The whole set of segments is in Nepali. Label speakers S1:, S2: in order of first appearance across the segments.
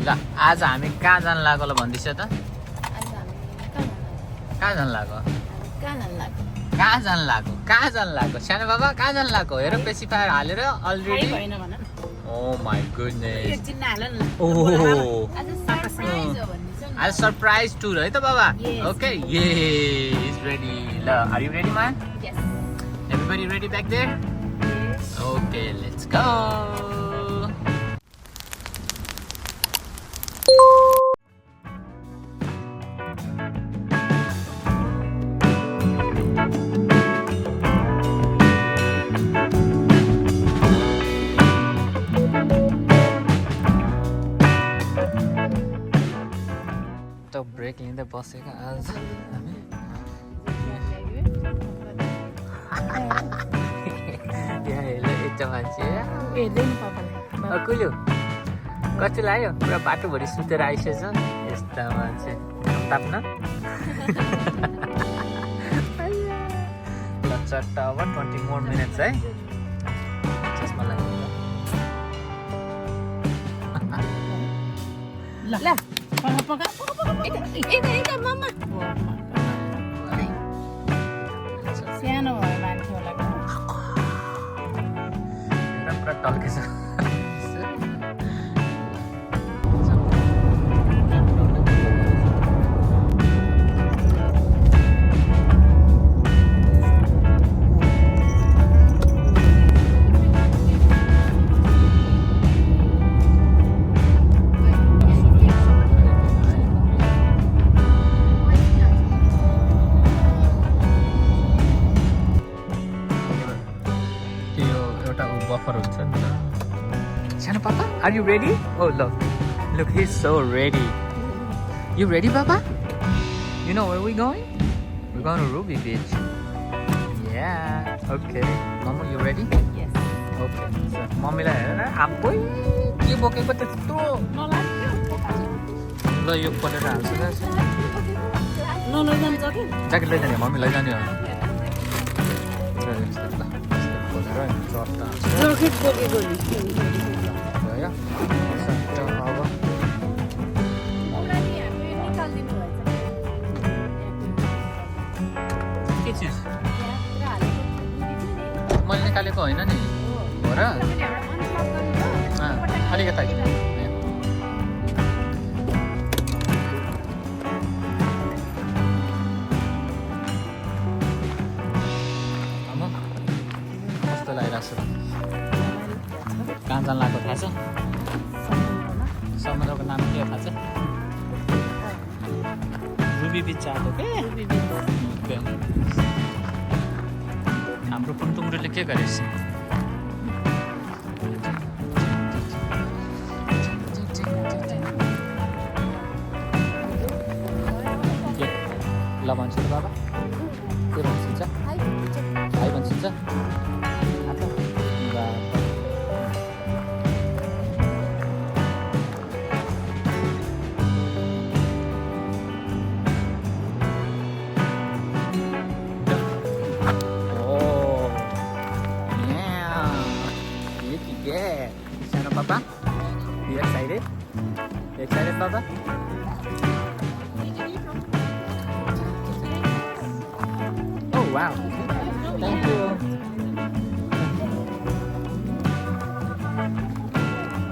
S1: ल आज हामी कहाँ जान लाग्यो ल भन्दिस् त कहाँ जान लाग्यो कहाँ जान लाग्यो सानो बाबा कहाँ जान लाग्यो हेर पेसिफायर हालेर अलरेडी ओ माई गुडनेस आज सरप्राइज टुर है त बाबा ओके ये इज रेडी ल are you ready man everybody ready back there okay let's go break लिँदै बसेको आज हामी यहाँ हेर्नु यता मान्छे कुल्यो कति लाग्यो पुरा बाटोभरि सुतेर आइसकेछ यस्ता मान्छे ताप्न चट्टा अब 20 more minutes है चस्मा लाग्यो
S2: मामा सानो भयो मान्छे होला
S1: पुरा टल्केछ Papa, are you ready? Oh look, he's so ready. You ready, Papa? You know where we're going? We're going to Ruby Beach. Yeah. Okay. Mama, you ready?
S2: Yes.
S1: Okay. So, Mommy lah, apa? Dia bokeh betul tu. Lo yuk pada dah. Sudah.
S2: No, jangan jaket.
S1: Jaket lagi ni, Mommy lagi ni.
S2: Jaket bokeh goli.
S1: Ya. के चिज मैले निकालेको होइन नि हो र अलिकता कस्तो लागिरहेको छ कहाँ जान लाग्यो थाहा छ समुद्रको नाम के हो थाहा छ रुबी बिच आएको के हाम्रो पुनटुङ्ग्रोले के गरेछ ल भन्छु त बाबा के भन्छ भाइ भन्छ Papa, you excited? You excited, Papa? Oh wow! Thank you.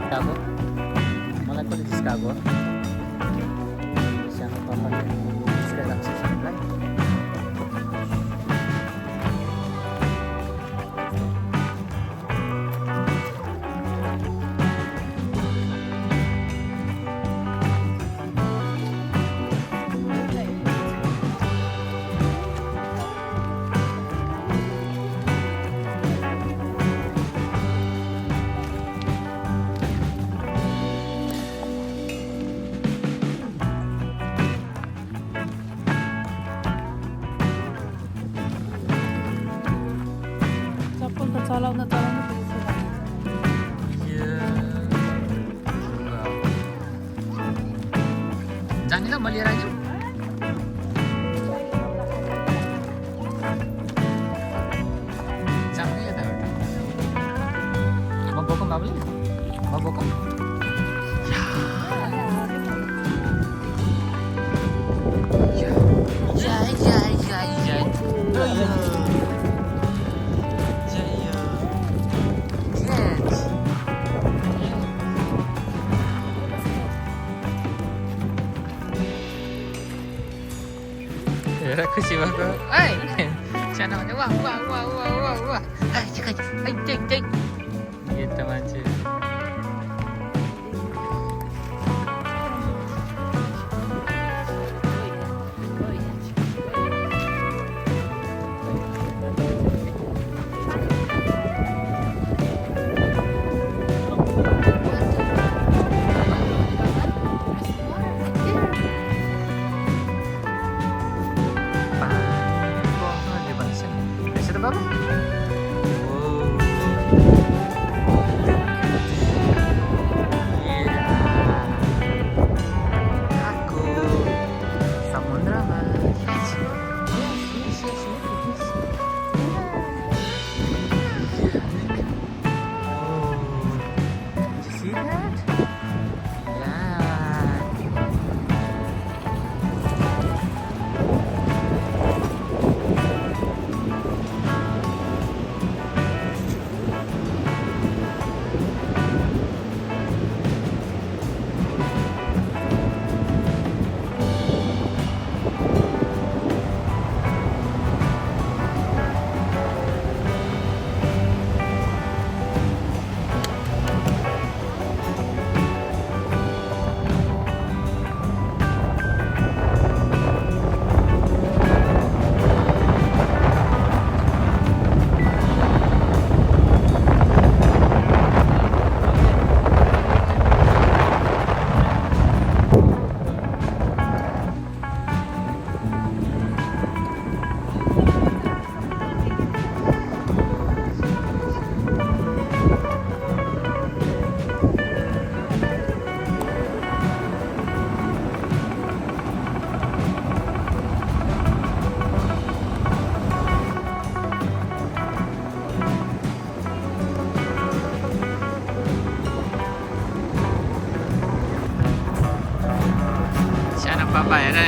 S1: Chicago. Malay ko sa Chicago. Siya na Papa. Sila lang sa supply.
S2: चलाउन
S1: जाने ल म लिएर आइदिउँ जाने यताबाट म बोकौँ बाबुले म बोकौँ हेरेर खुसी भएको है सानो भने वा वा वा वा वा वा यता मान्छे Papa हेर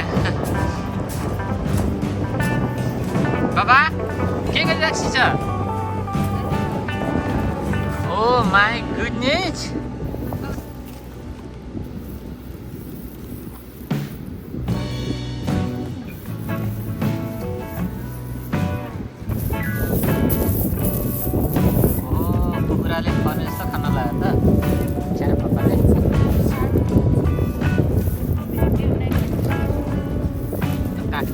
S1: Papa के गरिरहेको छ Oh my goodness कुखुराले खने जस्तो खान लाग्यो त सानो पापाले काट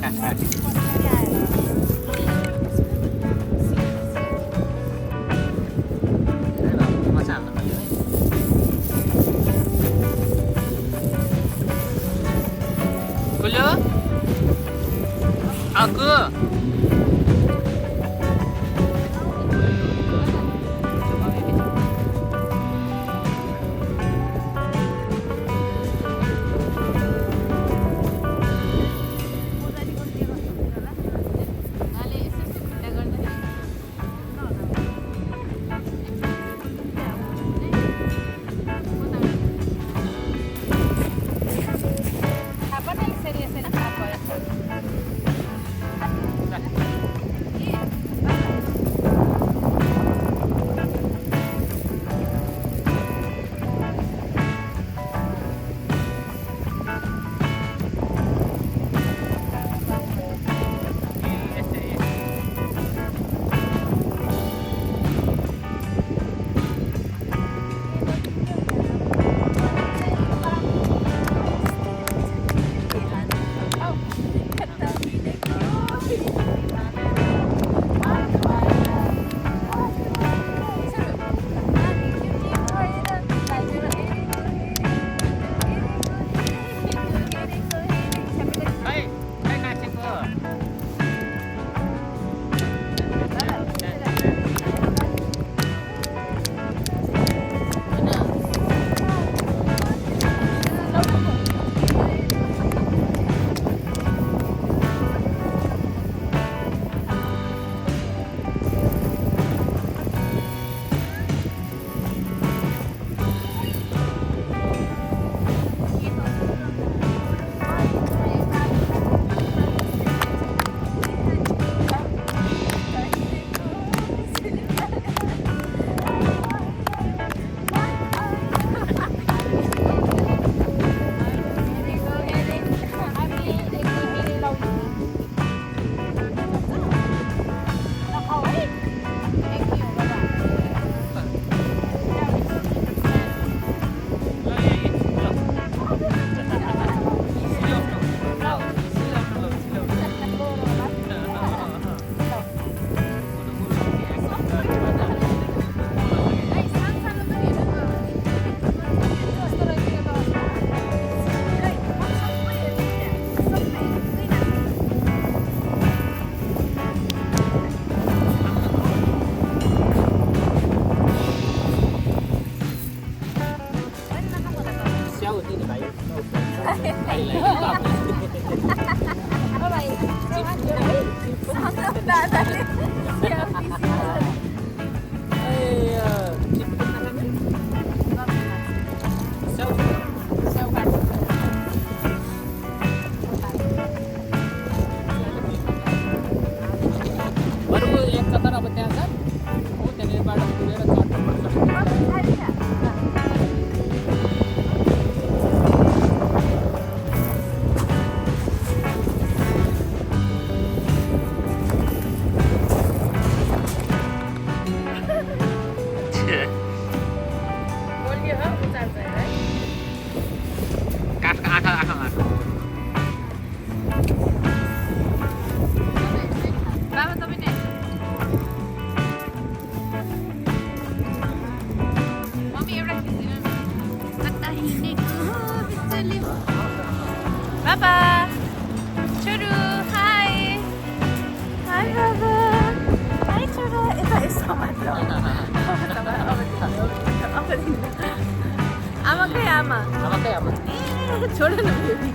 S1: एक चक्कर अब त्यहाँ छ हो त्यहाँनिरबाट पुगेर
S2: Baba, Churu, hi. Hi, Baba. Hi, Churu. Ito isa man lang. Ama kay ama.
S1: Ama kay ama.
S2: छोड़ो ना बेबी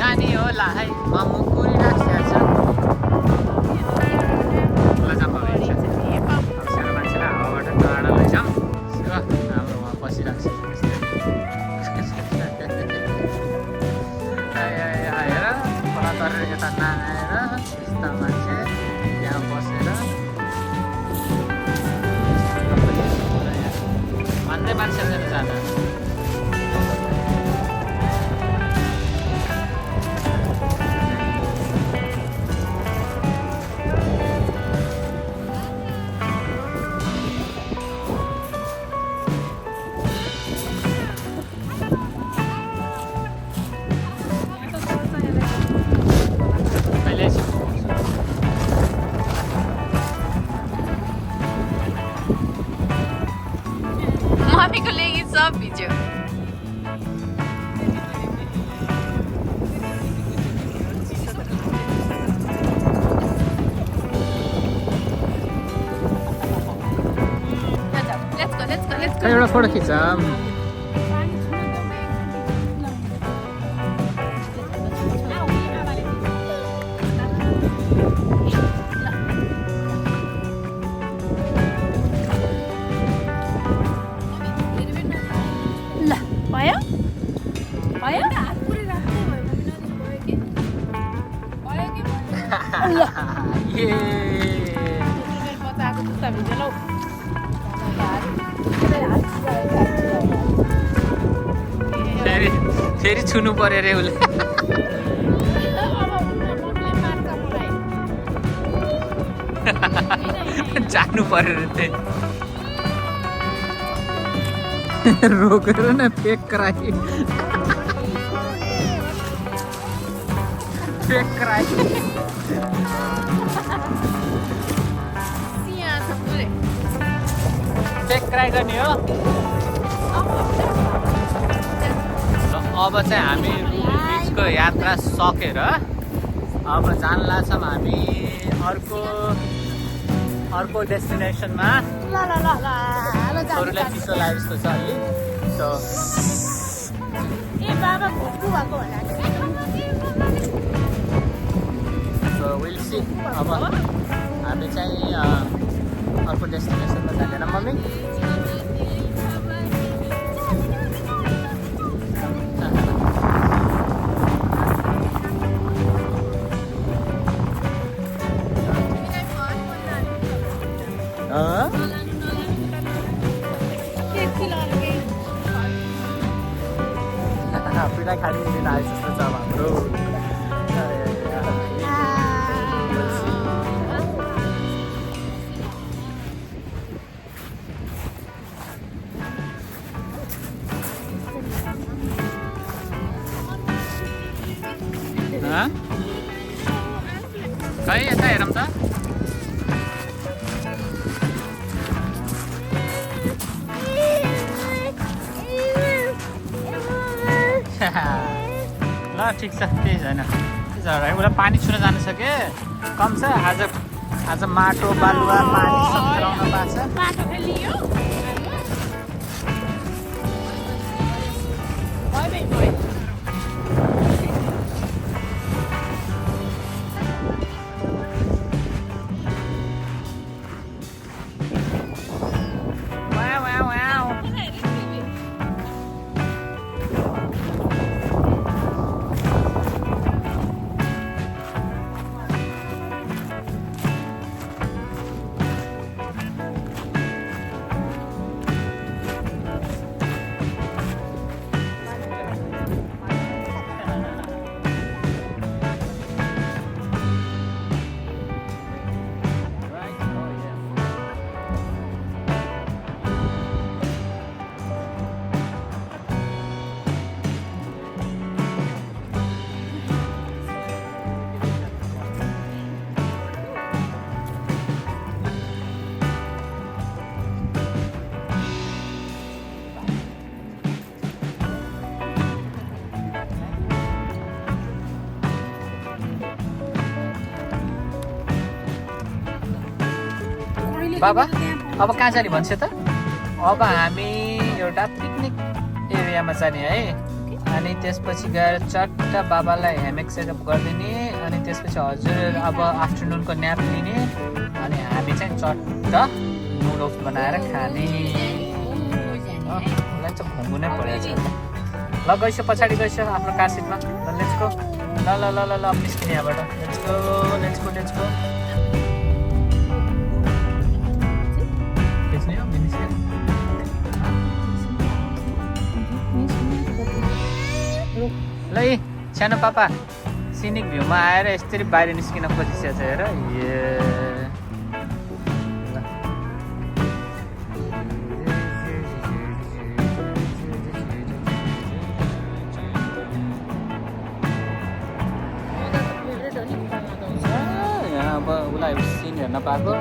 S1: जाने होला है मोमो कुरिराखेको छ लजाम भइन्छ अब सानो मान्छेलाई हावाबाट टाढा लैजाउँ हाम्रो उहाँ बसिरहेको छ हेर खोला तरेर यता नआएर यस्ता मान्छे यहाँ बसेर भन्दै मान्छे छैन जाँदा
S2: मम्मीको लागि सब भिज्यो
S1: एउटा फोटो खिचौँ
S2: भयो भयो बच्चाको जुत्ता भिज्यो लौ
S1: फेरि छुनु पर्यो रे उसले जानु पर्यो रे त्यही रोकेर न फेक कराई फेक कराई फेक कराई गर्ने हो अब चाहिँ हामी बिचको यात्रा सकेर अब जान लाग्छौँ हामी अर्को डेस्टिनेसनमा अरूलाई चिसो लाग्यो जस्तो छ अलि सो
S2: बाबा भोकु भएको होला
S1: सो विल सी अब हामी चाहिँ अर्को डेस्टिनेसनमा जाँदैन मम्मी पिठा खाने दिन आए जस्तो छ अब हाम्रो खै यता हेरौँ त ल ठिक छ त्यही छैन के छ है उसलाई पानी छुन जानु छ के कम छ आज माटो बालुवा पानी सब खेलाउन पाएको बाबा अब कहाँ जाने भन्छ त अब हामी एउटा पिकनिक एरियामा जाने है अनि त्यसपछि गएर चट्ट बाबालाई हेमेक सेटअप गरिदिने अनि त्यसपछि हजुर अब आफ्टरनुनको न्याप लिने अनि हामी चाहिँ चट्ट नुडल्स बनाएर खाने उसलाई चाहिँ घुम्नु नै परेको छ ल गइसो पछाडि गइसो आफ्नो कार सिटमा लेट्स गो ल ल ल ल ल निस्किने यहाँबाट लेट्स गो ल सानो पापा सिनिक भ्यूमा आएर यसरी बाहिर निस्किन खोजिसकेको छ हेर यहाँ अब उसलाई सिन हेर्न पाएको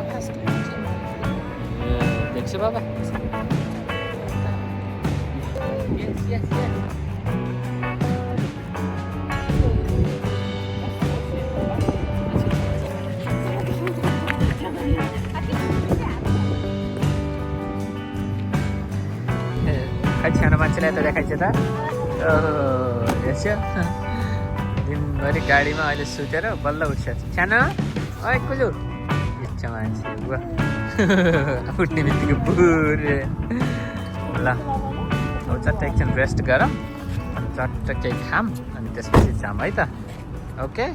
S1: देख्छु बाबा खै सानो मान्छेलाई त देखाइन्छ त यसो दिनभरि गाडीमा अहिले सुतेर बल्ल उठ्छ सानो ओइ कुलु यस्तो मान्छे उठ्ने बित्तिकै पुरे ल अब चट्ट एकछिन रेस्ट गरौँ अनि चट्ट केही खाऊँ अनि त्यसपछि जाऊँ है त ओके